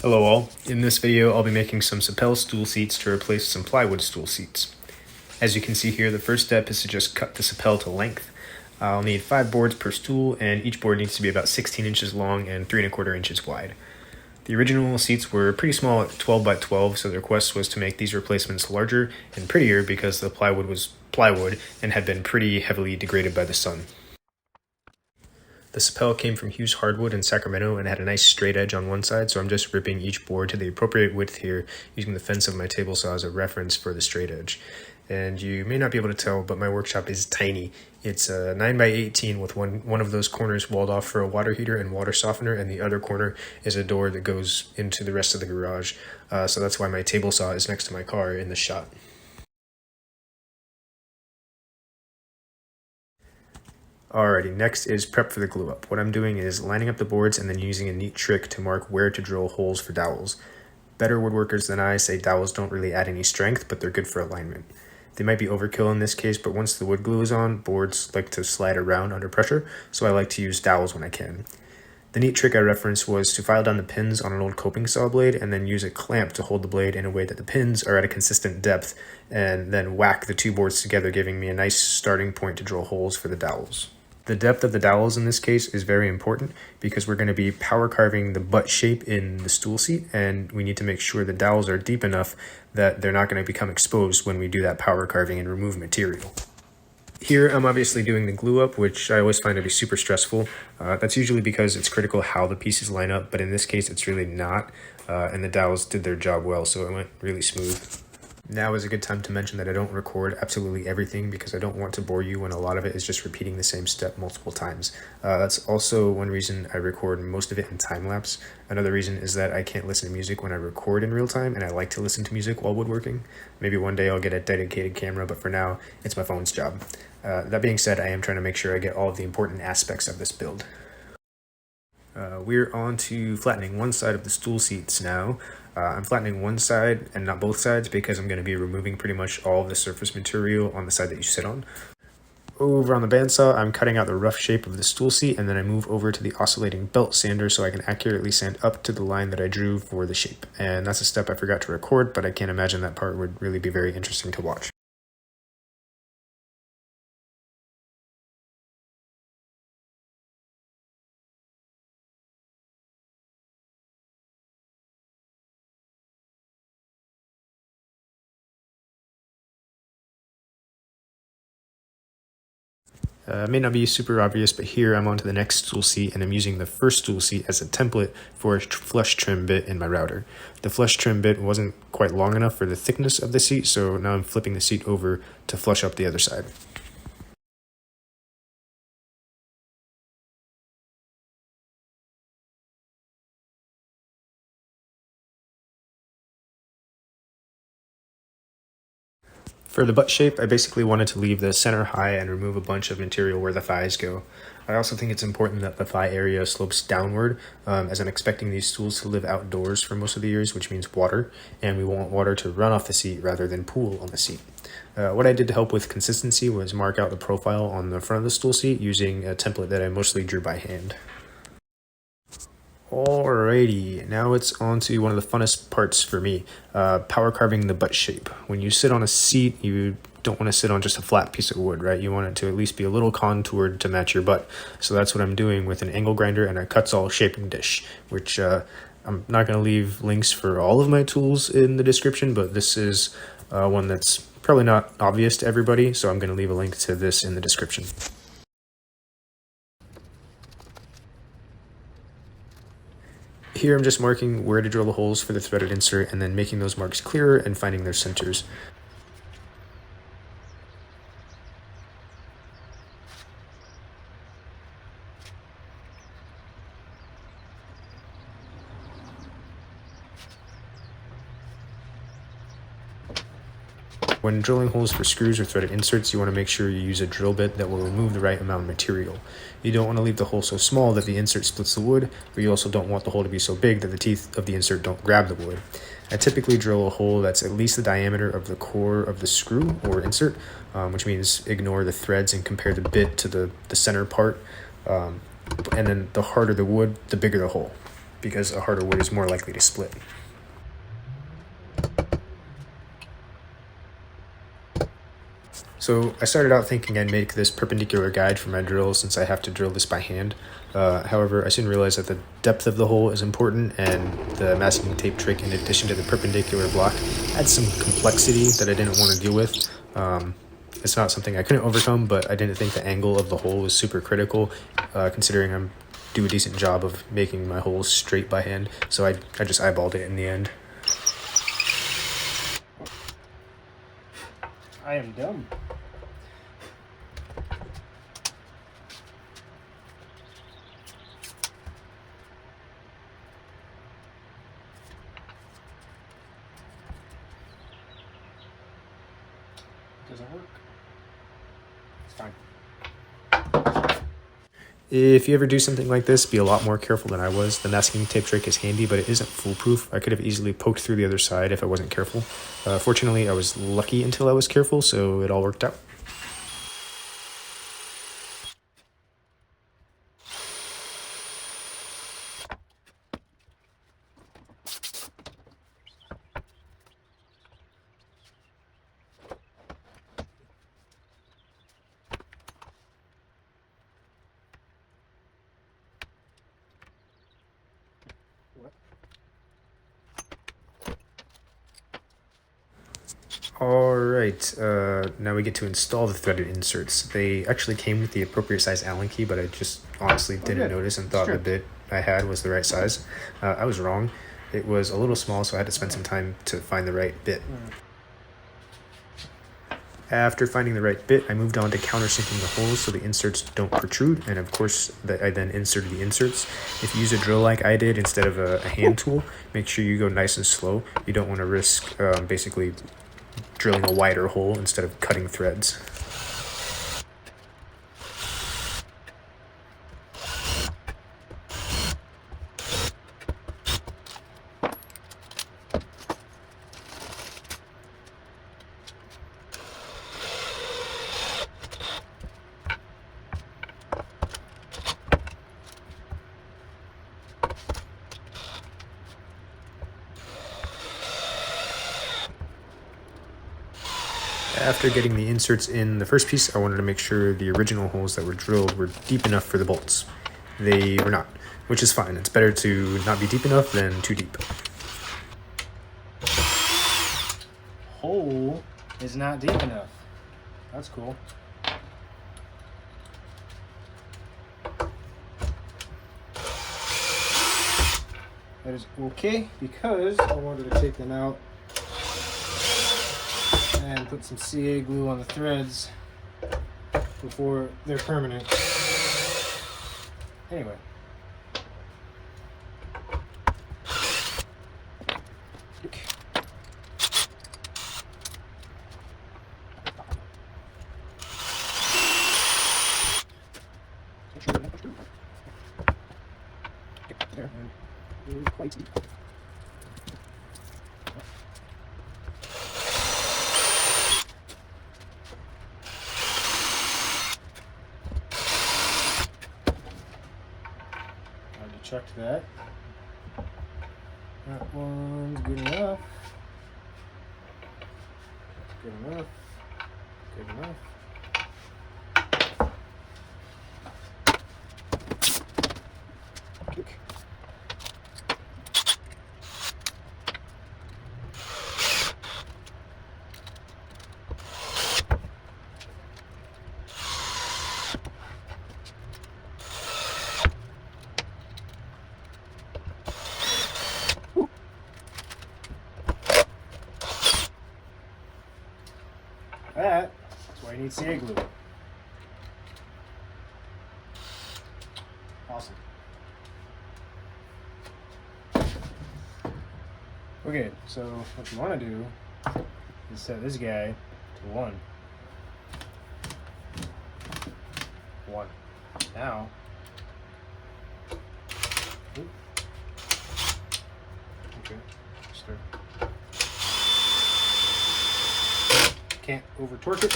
Hello all, in this video I'll be making some Sapele stool seats to replace some plywood stool seats. As you can see here, the first step is to just cut the Sapele to length. I'll need 5 boards per stool, and each board needs to be about 16 inches long and 3¼ inches wide. The original seats were pretty small at 12 by 12, so the request was to make these replacements larger and prettier because the plywood was plywood and had been pretty heavily degraded by the sun. The Sapele came from Hughes Hardwood in Sacramento and had a nice straight edge on one side, so I'm just ripping each board to the appropriate width here using the fence of my table saw as a reference for the straight edge. And you may not be able to tell, but my workshop is tiny. It's a 9 by 18 with one of those corners walled off for a water heater and water softener, and the other corner is a door that goes into the rest of the garage. So that's why my table saw is next to my car in the shot. Alrighty, next is prep for the glue up. What I'm doing is lining up the boards and then using a neat trick to mark where to drill holes for dowels. Better woodworkers than I say dowels don't really add any strength, but they're good for alignment. They might be overkill in this case, but once the wood glue is on, boards like to slide around under pressure, so I like to use dowels when I can. The neat trick I referenced was to file down the pins on an old coping saw blade and then use a clamp to hold the blade in a way that the pins are at a consistent depth, and then whack the two boards together, giving me a nice starting point to drill holes for the dowels. The depth of the dowels in this case is very important because we're going to be power carving the butt shape in the stool seat, and we need to make sure the dowels are deep enough that they're not going to become exposed when we do that power carving and remove material. Here I'm obviously doing the glue up, which I always find to be super stressful. That's usually because it's critical how the pieces line up, but in this case it's really not, and the dowels did their job well, so it went really smooth. Now is a good time to mention that I don't record absolutely everything because I don't want to bore you when a lot of it is just repeating the same step multiple times. That's also one reason I record most of it in time-lapse. Another reason is that I can't listen to music when I record in real time, and I like to listen to music while woodworking. Maybe one day I'll get a dedicated camera, but for now, it's my phone's job. That being said, I am trying to make sure I get all of the important aspects of this build. We're on to flattening one side of the stool seats now. I'm flattening one side and not both sides because I'm going to be removing pretty much all of the surface material on the side that you sit on. Over on the bandsaw, I'm cutting out the rough shape of the stool seat, and then I move over to the oscillating belt sander so I can accurately sand up to the line that I drew for the shape. And that's a step I forgot to record, but I can't imagine that part would really be very interesting to watch. It may not be super obvious, but here I'm onto the next stool seat, and I'm using the first stool seat as a template for a flush trim bit in my router. The flush trim bit wasn't quite long enough for the thickness of the seat, so now I'm flipping the seat over to flush up the other side. For the butt shape, I basically wanted to leave the center high and remove a bunch of material where the thighs go. I also think it's important that the thigh area slopes downward, as I'm expecting these stools to live outdoors for most of the years, which means water, and we want water to run off the seat rather than pool on the seat. What I did to help with consistency was mark out the profile on the front of the stool seat using a template that I mostly drew by hand. Alrighty, now it's on to one of the funnest parts for me, power carving the butt shape. When you sit on a seat, you don't want to sit on just a flat piece of wood, right? You want it to at least be a little contoured to match your butt. So that's what I'm doing with an angle grinder and a cuts-all shaping dish, which I'm not going to leave links for all of my tools in the description, but this is one that's probably not obvious to everybody, so I'm going to leave a link to this in the description. Here I'm just marking where to drill the holes for the threaded insert and then making those marks clearer and finding their centers. When drilling holes for screws or threaded inserts, you want to make sure you use a drill bit that will remove the right amount of material. You don't want to leave the hole so small that the insert splits the wood, but you also don't want the hole to be so big that the teeth of the insert don't grab the wood. I typically drill a hole that's at least the diameter of the core of the screw or insert, which means ignore the threads and compare the bit to the center part. And then the harder the wood, the bigger the hole. because a harder wood is more likely to split. So I started out thinking I'd make this perpendicular guide for my drill since I have to drill this by hand. However, I soon realized that the depth of the hole is important, and the masking tape trick, in addition to the perpendicular block, adds some complexity that I didn't want to deal with. It's not something I couldn't overcome, but I didn't think the angle of the hole was super critical, considering I do a decent job of making my holes straight by hand, so I just eyeballed it in the end. I am dumb. Doesn't work. It's fine. If you ever do something like this, be a lot more careful than I was. The masking tape trick is handy, but it isn't foolproof. I could have easily poked through the other side if I wasn't careful. Fortunately, I was lucky until I was careful, so it all worked out. Alright, now we get to install the threaded inserts. They actually came with the appropriate size Allen key, but I just honestly didn't notice and thought the bit I had was the right size. I was wrong. It was a little small, so I had to spend some time to find the right bit. After finding the right bit, I moved on to countersinking the holes so the inserts don't protrude, and of course I then inserted the inserts. If you use a drill like I did instead of a hand tool, make sure you go nice and slow. You don't want to risk basically drilling a wider hole instead of cutting threads. After getting the inserts in the first piece, I wanted to make sure the original holes that were drilled were deep enough for the bolts. They were not, which is fine. It's better to not be deep enough than too deep. Hole is not deep enough. That's cool. That is okay because I wanted to take them out and put some CA glue on the threads before they're permanent. Anyway. There. Quite deep. Checked that. That one's good enough. Good enough. Good enough. Kick. That's why you need CA glue. Awesome. Okay, so what you want to do is set this guy to 1. 1. Now, okay, start. Can't over torque it,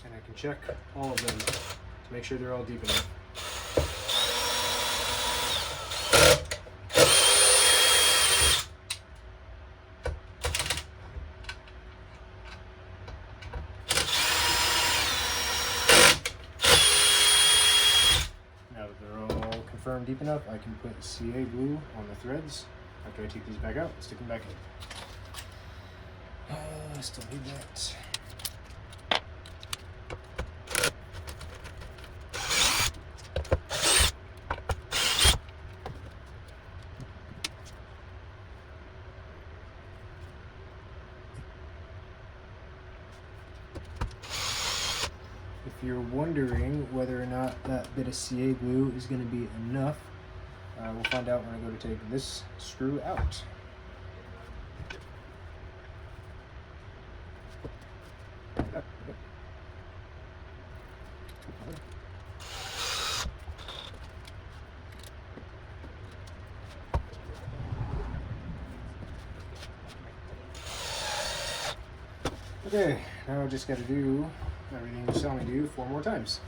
and I can check all of them to make sure they're all deep enough. enough, I can put CA glue on the threads after I take these back out and stick them back in. I still need that. If you're wondering whether or not that bit of CA glue is going to be enough, we'll find out when I go to take this screw out. Okay, now I just got to do everything you saw me do 4 more times.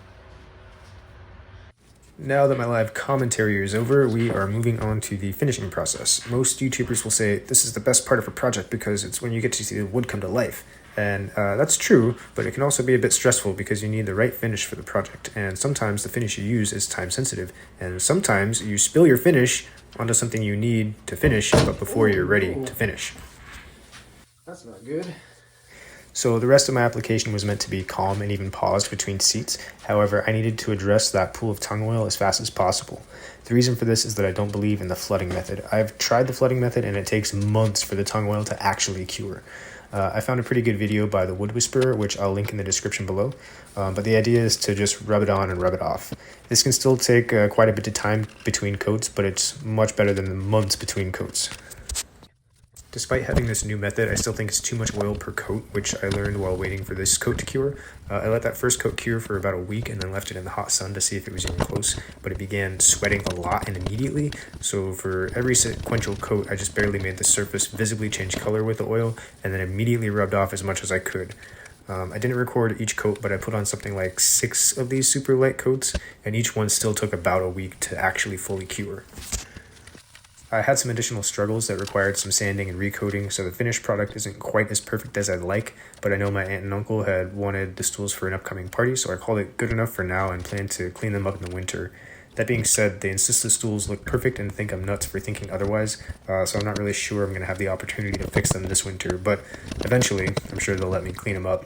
Now that my live commentary is over, we are moving on to the finishing process. Most YouTubers will say this is the best part of a project because it's when you get to see the wood come to life. And that's true, but it can also be a bit stressful because you need the right finish for the project. And sometimes the finish you use is time sensitive. And sometimes you spill your finish onto something you need to finish, but before you're ready to finish. That's not good. So the rest of my application was meant to be calm and even paused between seats. However, I needed to address that pool of tung oil as fast as possible. The reason for this is that I don't believe in the flooding method. I've tried the flooding method and it takes months for the tung oil to actually cure. I found a pretty good video by the Wood Whisperer, which I'll link in the description below. But the idea is to just rub it on and rub it off. This can still take quite a bit of time between coats, but it's much better than the months between coats. Despite having this new method, I still think it's too much oil per coat, which I learned while waiting for this coat to cure. I let that first coat cure for about a week and then left it in the hot sun to see if it was even close, but it began sweating a lot and immediately. So for every sequential coat, I just barely made the surface visibly change color with the oil and then immediately rubbed off as much as I could. I didn't record each coat, but I put on something like 6 of these super light coats, and each one still took about a week to actually fully cure. I had some additional struggles that required some sanding and recoating, so the finished product isn't quite as perfect as I'd like, but I know my aunt and uncle had wanted the stools for an upcoming party, so I called it good enough for now and plan to clean them up in the winter. That being said, they insist the stools look perfect and think I'm nuts for thinking otherwise, so I'm not really sure I'm going to have the opportunity to fix them this winter, but eventually I'm sure they'll let me clean them up.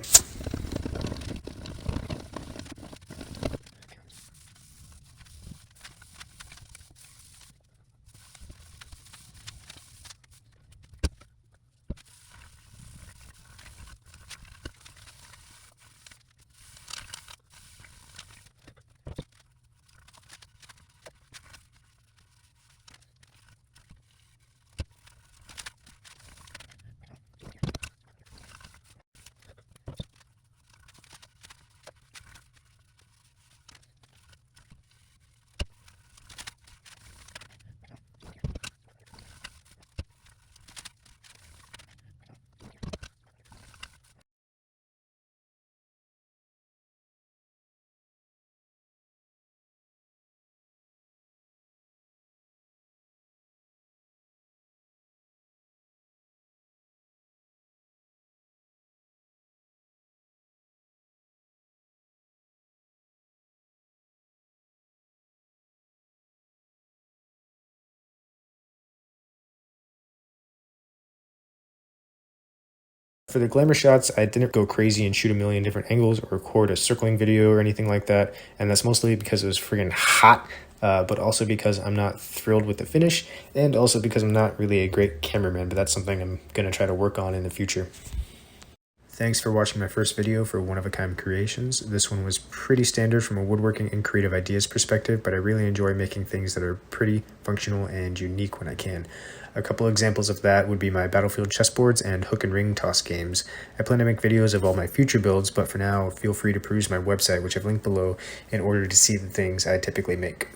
For the Glamour Shots, I didn't go crazy and shoot a million different angles or record a circling video or anything like that, and that's mostly because it was friggin' hot, but also because I'm not thrilled with the finish, and also because I'm not really a great cameraman, but that's something I'm going to try to work on in the future. Thanks for watching my first video for One of a Kind Creations. This one was pretty standard from a woodworking and creative ideas perspective, but I really enjoy making things that are pretty functional and unique when I can. A couple examples of that would be my Battlefield chessboards and hook and ring toss games. I plan to make videos of all my future builds, but for now, feel free to peruse my website, which I've linked below, in order to see the things I typically make.